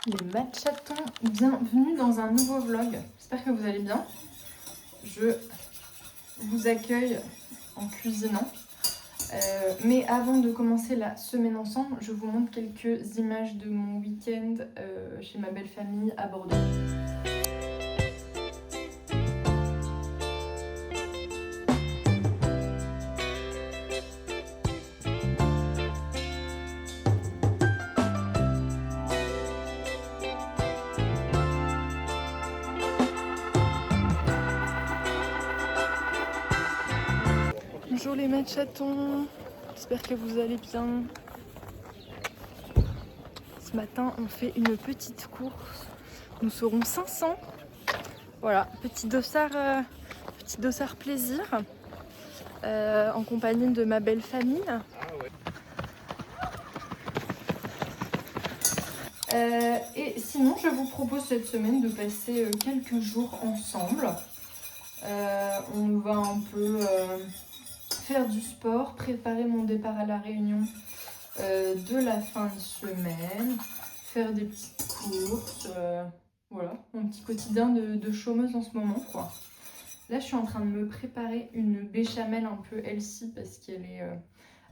Les matchatons, bienvenue dans un nouveau vlog. J'espère que vous allez bien. Je vous accueille en cuisinant. Mais avant de commencer la semaine ensemble, je vous montre quelques images de mon week-end chez ma belle famille à Bordeaux. Bonjour les matchatons, j'espère que vous allez bien. Ce matin, on fait une petite course. Nous serons 500. Voilà, petit dossard plaisir en compagnie de ma belle famille. Et sinon, je vous propose cette semaine de passer quelques jours ensemble. On va un peu faire du sport, préparer mon départ à la Réunion de la fin de semaine, faire des petites courses, voilà, mon petit quotidien de chômeuse en ce moment, quoi. Là, je suis en train de me préparer une béchamel un peu healthy parce qu'elle est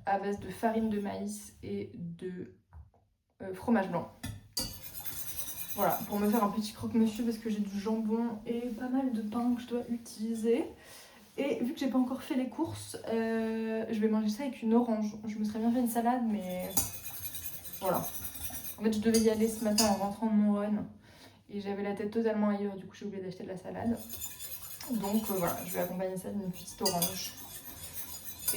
à base de farine de maïs et de fromage blanc. Voilà, pour me faire un petit croque-monsieur parce que j'ai du jambon et pas mal de pain que je dois utiliser. Et vu que j'ai pas encore fait les courses, je vais manger ça avec une orange. Je me serais bien fait une salade, mais voilà. En fait, je devais y aller ce matin en rentrant de mon run et j'avais la tête totalement ailleurs, du coup j'ai oublié d'acheter de la salade. Donc voilà, je vais accompagner ça d'une petite orange.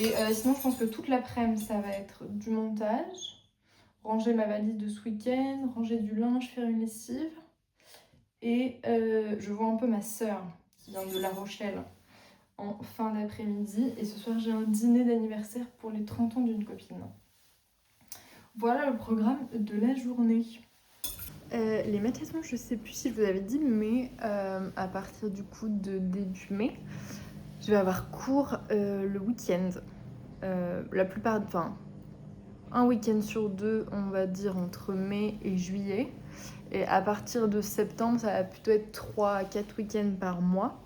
Et sinon, je pense que toute l'après-midi, ça va être du montage. Ranger ma valise de ce week-end, ranger du linge, faire une lessive. Et je vois un peu ma sœur qui vient de La Rochelle en fin d'après-midi. Et ce soir, j'ai un dîner d'anniversaire pour les 30 ans d'une copine. Voilà le programme de la journée. Les matchs, je sais plus si je vous avais dit, mais à partir du coup de début mai, je vais avoir cours le week-end. La plupart, enfin, un week-end sur deux, on va dire entre mai et juillet. Et à partir de septembre, ça va plutôt être 3 à 4 week-ends par mois.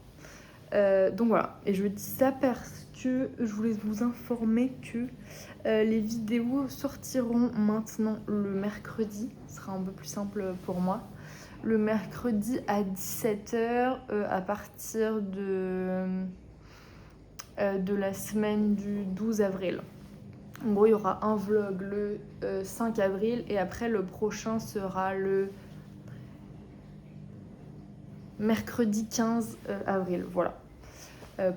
Donc voilà, et je dis ça parce que je voulais vous informer que les vidéos sortiront maintenant le mercredi. Ce sera un peu plus simple pour moi. Le mercredi à 17h à partir de la semaine du 12 avril. En gros, il y aura un vlog le 5 avril et après le prochain sera le mercredi 15 avril. Voilà.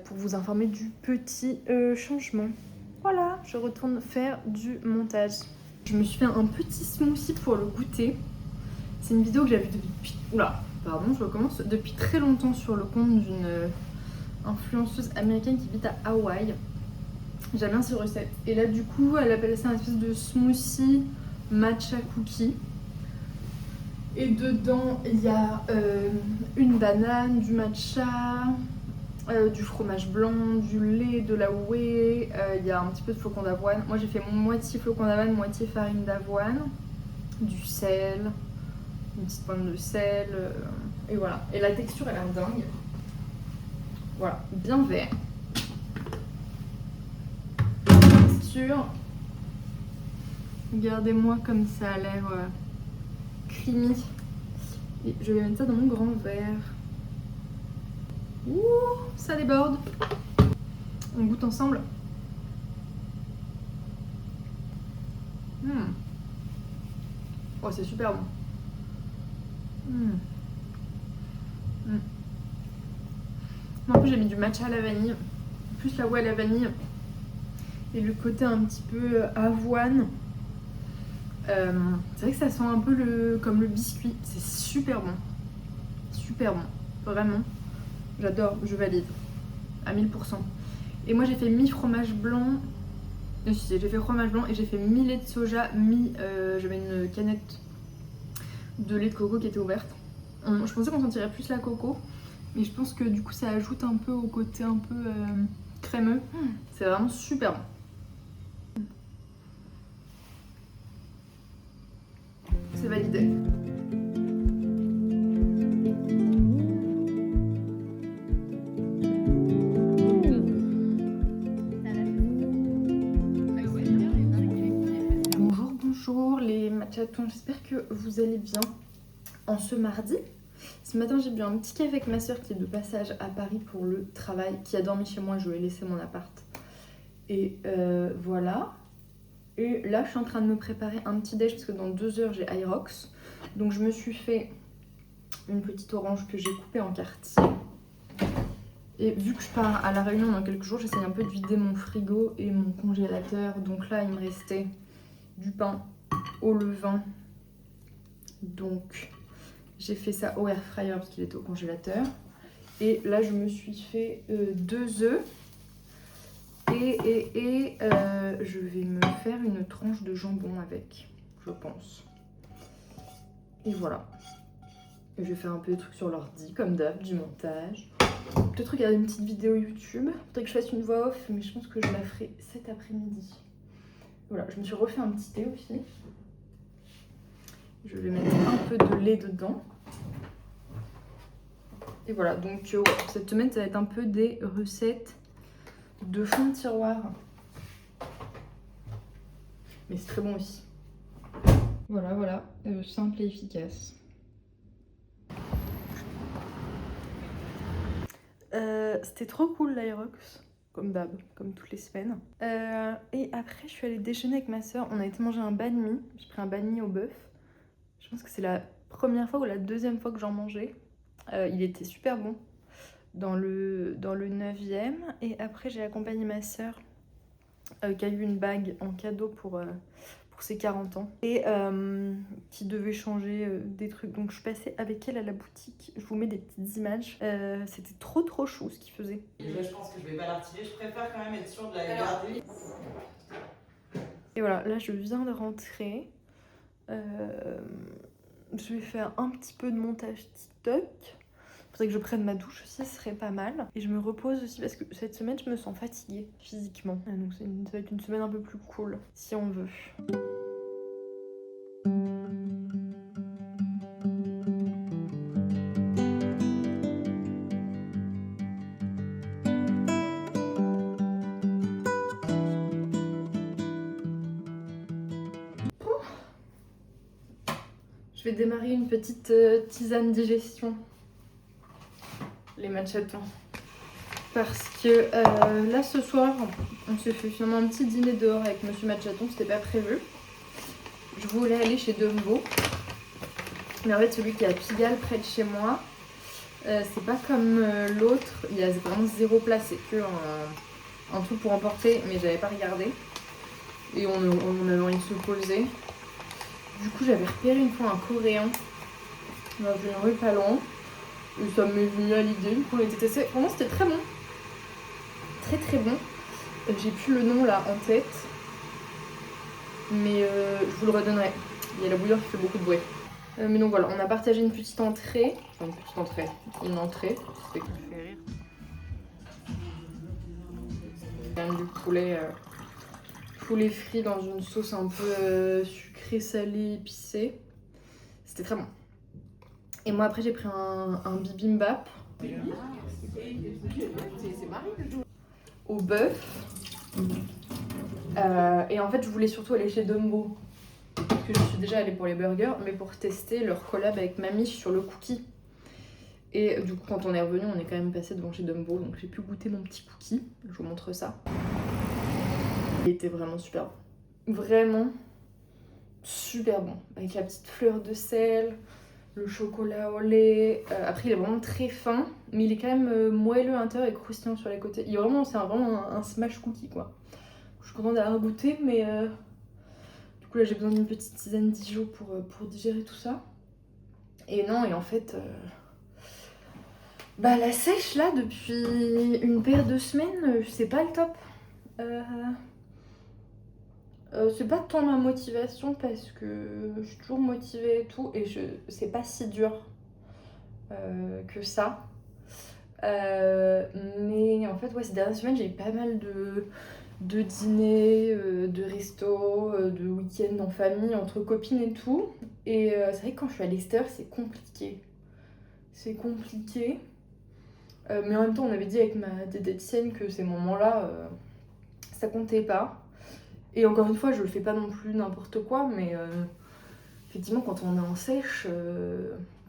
Pour vous informer du petit changement. Voilà, je retourne faire du montage. Je me suis fait un petit smoothie pour le goûter. C'est une vidéo que j'avais depuis... Oula, pardon, je recommence. Depuis très longtemps sur le compte d'une influenceuse américaine qui vit à Hawaï. J'aime bien ces recettes. Et là, du coup, elle appelle ça un espèce de smoothie matcha cookie. Et dedans, il y a une banane, du matcha, du fromage blanc, du lait, de la whey, il y a un petit peu de flocons d'avoine. Moi, j'ai fait moitié flocons d'avoine, moitié farine d'avoine, du sel, une petite pointe de sel, et voilà. Et la texture, elle a l'air dingue. Voilà, bien vert. Texture. Regardez-moi comme ça a l'air creamy. Et je vais mettre ça dans mon grand verre. Ouh, ça déborde. On goûte ensemble. Oh, c'est super bon. En plus, j'ai mis du matcha à la vanille, plus la whey à la vanille. Et le côté un petit peu avoine. C'est vrai que ça sent un peu comme le biscuit. C'est super bon. Super bon. Vraiment. J'adore. Je valide. À 1000%. Et moi, j'ai fait mi-fromage blanc. J'ai fait fromage blanc et j'ai fait mi-lait de soja, j'avais une canette de lait de coco qui était ouverte. Je pensais qu'on sentirait plus la coco, mais je pense que du coup ça ajoute un peu au côté un peu crémeux. C'est vraiment super bon. C'est validé. temps, j'espère que vous allez bien en ce mardi. Ce matin j'ai bu un petit café avec ma soeur qui est de passage à Paris pour le travail, qui a dormi chez moi, je lui ai laissé mon appart. Et voilà. Et là je suis en train de me préparer un petit déj parce que dans 2 heures j'ai Irox. Donc je me suis fait une petite orange que j'ai coupée en quartier. Et vu que je pars à la Réunion dans quelques jours, j'essaye un peu de vider mon frigo et mon congélateur. Donc là il me restait du pain au levain. Donc j'ai fait ça au air fryer parce qu'il était au congélateur. Et là je me suis fait 2 œufs. Et je vais me faire une tranche de jambon avec, je pense. Et voilà. Et je vais faire un peu de trucs sur l'ordi, comme d'hab, du montage. Peut-être regarder une petite vidéo YouTube. Faudrait que je fasse une voix off, mais je pense que je la ferai cet après-midi. Voilà, je me suis refait un petit thé aussi. Je vais mettre un peu de lait dedans. Et voilà, donc ouais, cette semaine, ça va être un peu des recettes de fond de tiroir. Mais c'est très bon aussi. Voilà, simple et efficace. C'était trop cool l'Aerox, comme d'hab, comme toutes les semaines. Et après, je suis allée déjeuner avec ma soeur. On a été manger un banh mi. J'ai pris un banh mi au bœuf. Je pense que c'est la première fois ou la deuxième fois que j'en mangeais. Il était super bon dans le 9e. Et après, j'ai accompagné ma soeur qui a eu une bague en cadeau pour ses 40 ans et qui devait changer des trucs. Donc je suis passée avec elle à la boutique. Je vous mets des petites images. C'était trop chou ce qu'il faisait. Et là, je pense que je vais pas la retirer. Je préfère quand même être sûre de la garder. Et voilà, là je viens de rentrer. Je vais faire un petit peu de montage TikTok. Faudrait que je prenne ma douche aussi, ce serait pas mal. Et je me repose aussi parce que cette semaine je me sens fatiguée physiquement. Donc ça va être une semaine un peu plus cool si on veut. Je vais démarrer une petite tisane digestion. Les matchatons. Parce que là ce soir, on s'est fait finalement un petit dîner dehors avec Monsieur Matchaton, c'était pas prévu. Je voulais aller chez Dumbo. Mais en fait celui qui est à Pigalle près de chez moi, c'est pas comme l'autre, il y a vraiment 0 place, c'est que un truc pour emporter, mais j'avais pas regardé. Et on avait envie de se poser. Du coup j'avais repéré une fois un coréen dans une rue pas loin. Et ça m'est venu à l'idée, du coup on était testé. Vraiment c'était très bon. Très bon. J'ai plus le nom là en tête. Mais je vous le redonnerai. Il y a la bouilloire qui fait beaucoup de bruit. Mais donc voilà, on a partagé une petite entrée. Enfin une entrée. C'était cool. Du poulet frit dans une sauce un peu sucrée, salée, épicée. C'était très bon. Et moi après j'ai pris un bibimbap. Au bœuf. Et en fait je voulais surtout aller chez Dumbo. Parce que je suis déjà allée pour les burgers, mais pour tester leur collab avec Mamie sur le cookie. Et du coup quand on est revenu, on est quand même passé devant chez Dumbo, donc j'ai pu goûter mon petit cookie. Je vous montre ça. Il était vraiment super bon. Vraiment super bon. Avec la petite fleur de sel, le chocolat au lait. Après il est vraiment très fin, mais il est quand même moelleux à l'intérieur et croustillant sur les côtés. C'est vraiment un smash cookie quoi. Je suis contente d'avoir goûté, mais du coup là j'ai besoin d'une petite tisane Dijon pour digérer tout ça. Et en fait, la sèche là depuis une paire de semaines, c'est pas le top. C'est pas tant ma motivation parce que je suis toujours motivée et tout, et c'est pas si dur que ça. Mais en fait, ouais, ces dernières semaines, j'ai eu pas mal de dîners, de restos, de week-ends en famille, entre copines et tout. Et c'est vrai que quand je suis à l'extérieur, c'est compliqué. Mais en même temps, on avait dit avec ma diététicienne que ces moments-là, ça comptait pas. Et encore une fois, je le fais pas non plus n'importe quoi, mais effectivement, quand on est en sèche,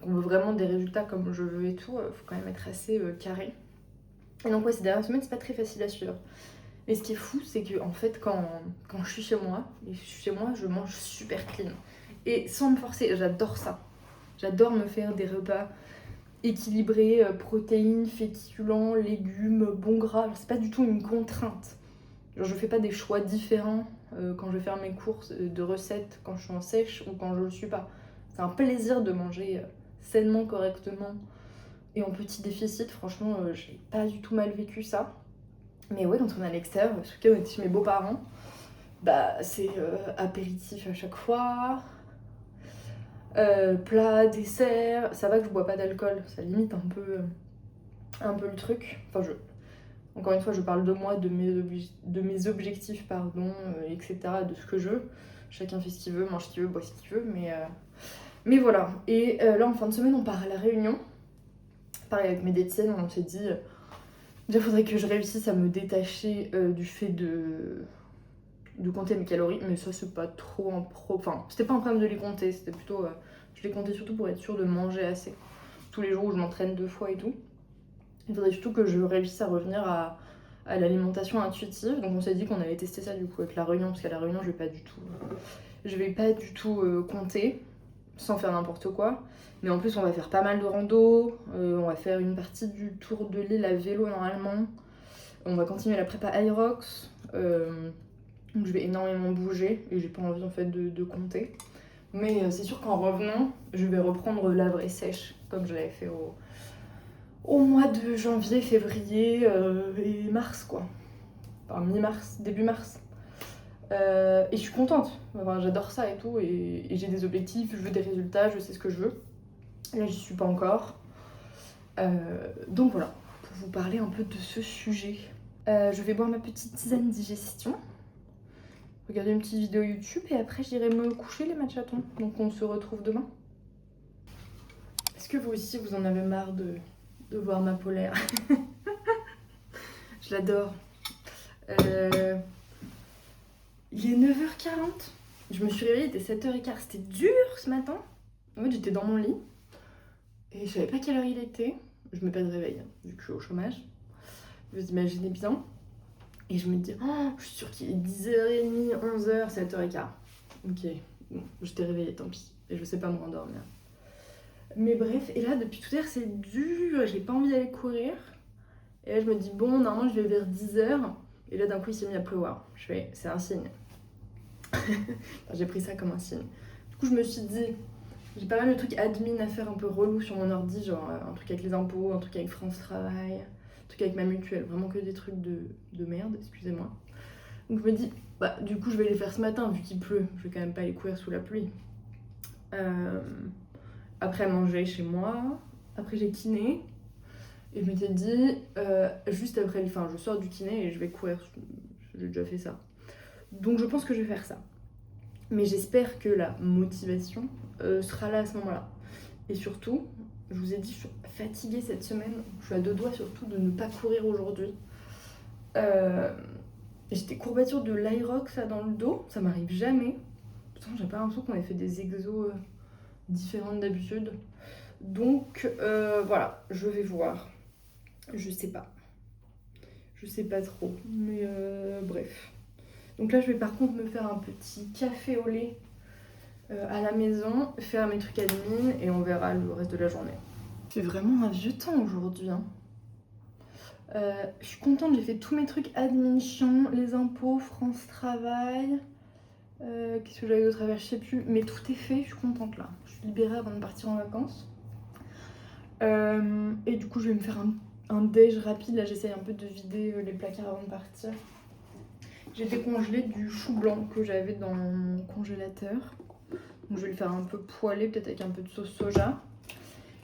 on veut vraiment des résultats comme je veux et tout, faut quand même être assez carré. Et donc ouais, ces dernières semaines, c'est pas très facile à suivre. Et ce qui est fou, c'est que en fait, quand je suis chez moi, je mange super clean. Et sans me forcer, j'adore ça. J'adore me faire des repas équilibrés, protéines, féculents, légumes, bon gras. C'est pas du tout une contrainte. Genre, je fais pas des choix différents quand je vais faire mes courses de recettes, quand je suis en sèche ou quand je le suis pas. C'est un plaisir de manger sainement, correctement et en petit déficit. Franchement, j'ai pas du tout mal vécu ça. Mais ouais, quand on est à l'extérieur, parce que on était chez mes beaux-parents, bah c'est apéritif à chaque fois, plat, dessert. Ça va que je bois pas d'alcool, ça limite un peu le truc. Enfin, encore une fois, je parle de moi, de mes objectifs, pardon, etc., de ce que je veux. Chacun fait ce qu'il veut, mange ce qu'il veut, boit ce qu'il veut, mais voilà. Et là, en fin de semaine, on part à la Réunion. Pareil, avec mes Détiennes, on s'est dit... Déjà, il faudrait que je réussisse à me détacher du fait de compter mes calories, mais ça, c'est pas trop un problème. Enfin, c'était pas un problème de les compter, c'était plutôt... je les comptais surtout pour être sûre de manger assez. Tous les jours où je m'entraîne 2 fois et tout. Il faudrait surtout que je réussisse à revenir à l'alimentation intuitive. Donc on s'est dit qu'on allait tester ça du coup avec la Réunion, parce qu'à la Réunion, je vais pas du tout compter, sans faire n'importe quoi. Mais en plus, on va faire pas mal de rando, on va faire une partie du tour de l'île à vélo normalement. On va continuer la prépa Irox. Donc je vais énormément bouger et j'ai pas envie en fait de compter. Mais c'est sûr qu'en revenant, je vais reprendre la vraie sèche, comme je l'avais fait au mois de janvier, février et mars quoi. Enfin mi-mars, début mars. Et je suis contente, enfin, j'adore ça et tout, et j'ai des objectifs, je veux des résultats, je sais ce que je veux. Là, j'y suis pas encore. Donc voilà, pour vous parler un peu de ce sujet. Je vais boire ma petite tisane digestion, regarder une petite vidéo YouTube, et après j'irai me coucher les matchatons. Donc on se retrouve demain. Est-ce que vous aussi, vous en avez marre de voir ma polaire? Je l'adore. Il est 9h40. Je me suis réveillée, il était 7h15. C'était dur ce matin. En fait, j'étais dans mon lit. Et je savais pas quelle heure il était. Je mets pas de réveil, hein, vu que je suis au chômage. Vous imaginez bien. Et je me dis, oh, je suis sûre qu'il est 10h30, 11h, 7h15. Ok, bon, je t'ai réveillée, tant pis. Et je sais pas me rendormir. Mais bref, et là, depuis tout à l'heure, c'est dur. J'ai pas envie d'aller courir. Et là, je me dis, bon, normalement, je vais vers 10h. Et là, d'un coup, il s'est mis à pleuvoir. Je fais, c'est un signe. Enfin, j'ai pris ça comme un signe. Du coup, je me suis dit, j'ai pas mal de trucs admin à faire un peu relou sur mon ordi, genre un truc avec les impôts, un truc avec France Travail, un truc avec ma mutuelle, vraiment que des trucs de merde, excusez-moi. Donc je me dis, bah du coup je vais les faire ce matin vu qu'il pleut, je vais quand même pas aller courir sous la pluie. Après manger chez moi, après j'ai kiné, et je m'étais dit, juste après, enfin je sors du kiné et je vais courir, j'ai déjà fait ça. Donc je pense que je vais faire ça. Mais j'espère que la motivation sera là à ce moment-là. Et surtout, je vous ai dit, je suis fatiguée cette semaine. Je suis à 2 doigts surtout de ne pas courir aujourd'hui. J'ai des courbatures de l'Irox là dans le dos. Ça m'arrive jamais. Pourtant, j'ai pas l'impression qu'on ait fait des exos différentes d'habitude. Donc voilà, je vais voir. Je sais pas. Je sais pas trop. Mais bref. Donc là, je vais par contre me faire un petit café au lait à la maison, faire mes trucs admin et on verra le reste de la journée. C'est vraiment un vieux temps aujourd'hui. Hein. Je suis contente, j'ai fait tous mes trucs admin chiants, les impôts, France Travail. Qu'est-ce que j'avais d'autre à faire, je sais plus. Mais tout est fait, je suis contente là. Je suis libérée avant de partir en vacances. Et du coup, je vais me faire un déj rapide. Là, j'essaye un peu de vider les placards avant de partir. J'ai décongelé du chou blanc que j'avais dans mon congélateur. Donc je vais le faire un peu poêlé, peut-être avec un peu de sauce soja.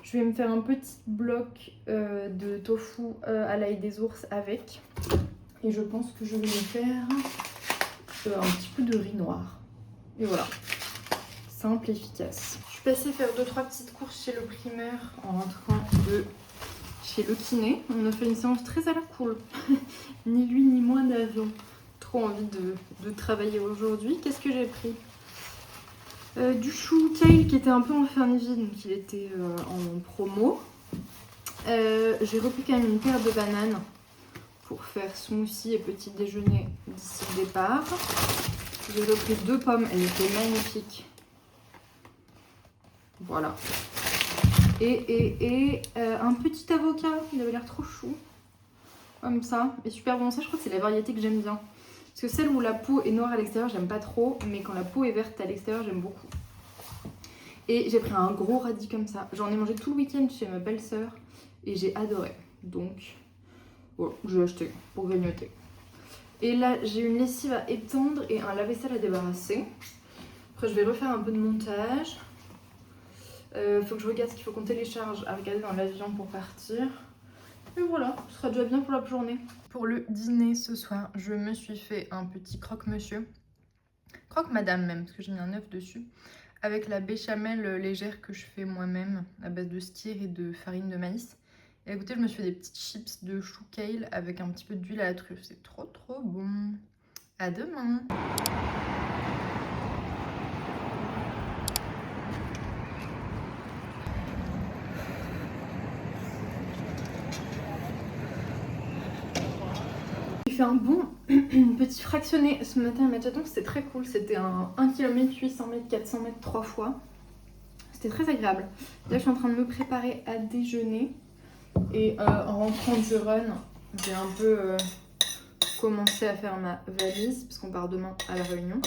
Je vais me faire un petit bloc de tofu à l'ail des ours avec. Et je pense que je vais me faire un petit peu de riz noir. Et voilà, simple, efficace. Je suis passée faire 2-3 petites courses chez le primeur en rentrant de chez le kiné. On a fait une séance très à la cool. Ni lui ni moi n'avions trop envie de travailler aujourd'hui. Qu'est-ce que j'ai pris? Du chou kale qui était un peu en fin de vie, donc il était en promo. J'ai repris quand même une paire de bananes pour faire smoothie et petit déjeuner d'ici le départ. J'ai repris 2 pommes, elles étaient magnifiques. Voilà. Et un petit avocat, il avait l'air trop chou. Comme ça, et super bon. Ça, je crois que c'est la variété que j'aime bien. Parce que celle où la peau est noire à l'extérieur, j'aime pas trop. Mais quand la peau est verte à l'extérieur, j'aime beaucoup. Et j'ai pris un gros radis comme ça. J'en ai mangé tout le week-end chez ma belle-sœur. Et j'ai adoré. Donc, voilà, j'ai acheté pour grignoter. Et là, j'ai une lessive à étendre et un lave-vaisselle à débarrasser. Après, je vais refaire un peu de montage. Faut que je regarde ce qu'il faut qu'on télécharge à regarder dans l'avion pour partir. Et voilà, ce sera déjà bien pour la journée. Pour le dîner ce soir, je me suis fait un petit croque-monsieur. Croque-madame même, parce que j'ai mis un œuf dessus. Avec la béchamel légère que je fais moi-même, à base de skyr et de farine de maïs. Et écoutez, je me suis fait des petites chips de chou kale avec un petit peu d'huile à la truffe. C'est trop trop bon. À demain. J'ai fait un bon petit fractionné ce matin à Machatton, c'était très cool. C'était un 1 km, 800 mètres, 400 mètres 3 fois. C'était très agréable. Là, je suis en train de me préparer à déjeuner. Et en rentrant du run, j'ai un peu commencé à faire ma valise, parce qu'on part demain à la Réunion.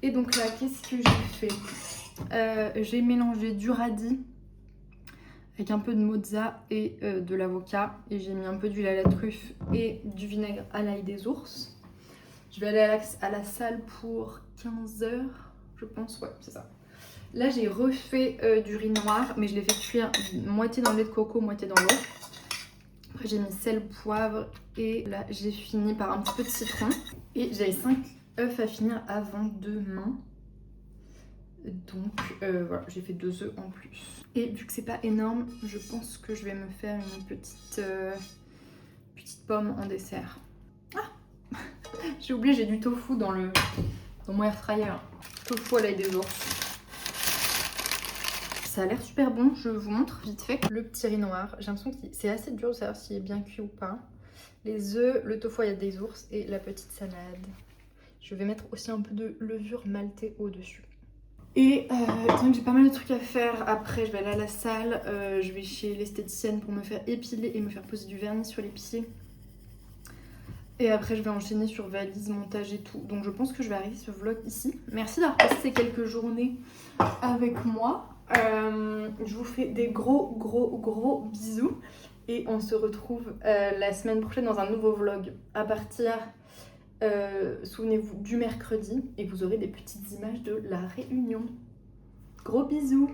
Et donc là, qu'est-ce que j'ai fait? J'ai mélangé du radis avec un peu de mozza et de l'avocat. Et j'ai mis un peu d'huile à la truffe et du vinaigre à l'ail des ours. Je vais aller à la salle pour 15h, je pense. Ouais, c'est ça. Là, j'ai refait du riz noir, mais je l'ai fait cuire moitié dans le lait de coco, moitié dans l'eau. Après, j'ai mis sel, poivre et là, j'ai fini par un petit peu de citron. Et j'avais 5 œufs à finir avant demain. Donc voilà, j'ai fait 2 œufs en plus. Et vu que c'est pas énorme, je pense que je vais me faire une petite pomme en dessert. Ah j'ai oublié, j'ai du tofu dans mon air fryer. Tofu à l'ail des ours. Ça a l'air super bon, je vous montre vite fait. Le petit riz noir, j'ai l'impression que c'est assez dur de savoir s'il est bien cuit ou pas. Les œufs, le tofu à l'ail des ours et la petite salade. Je vais mettre aussi un peu de levure maltée au-dessus. Et donc j'ai pas mal de trucs à faire. Après, je vais aller à la salle. Je vais chez l'esthéticienne pour me faire épiler et me faire poser du vernis sur les pieds. Et après, je vais enchaîner sur valise, montage et tout. Donc je pense que je vais arrêter ce vlog ici. Merci d'avoir passé ces quelques journées avec moi. Je vous fais des gros bisous. Et on se retrouve la semaine prochaine dans un nouveau vlog. À partir... souvenez-vous du mercredi et vous aurez des petites images de la Réunion. Gros bisous.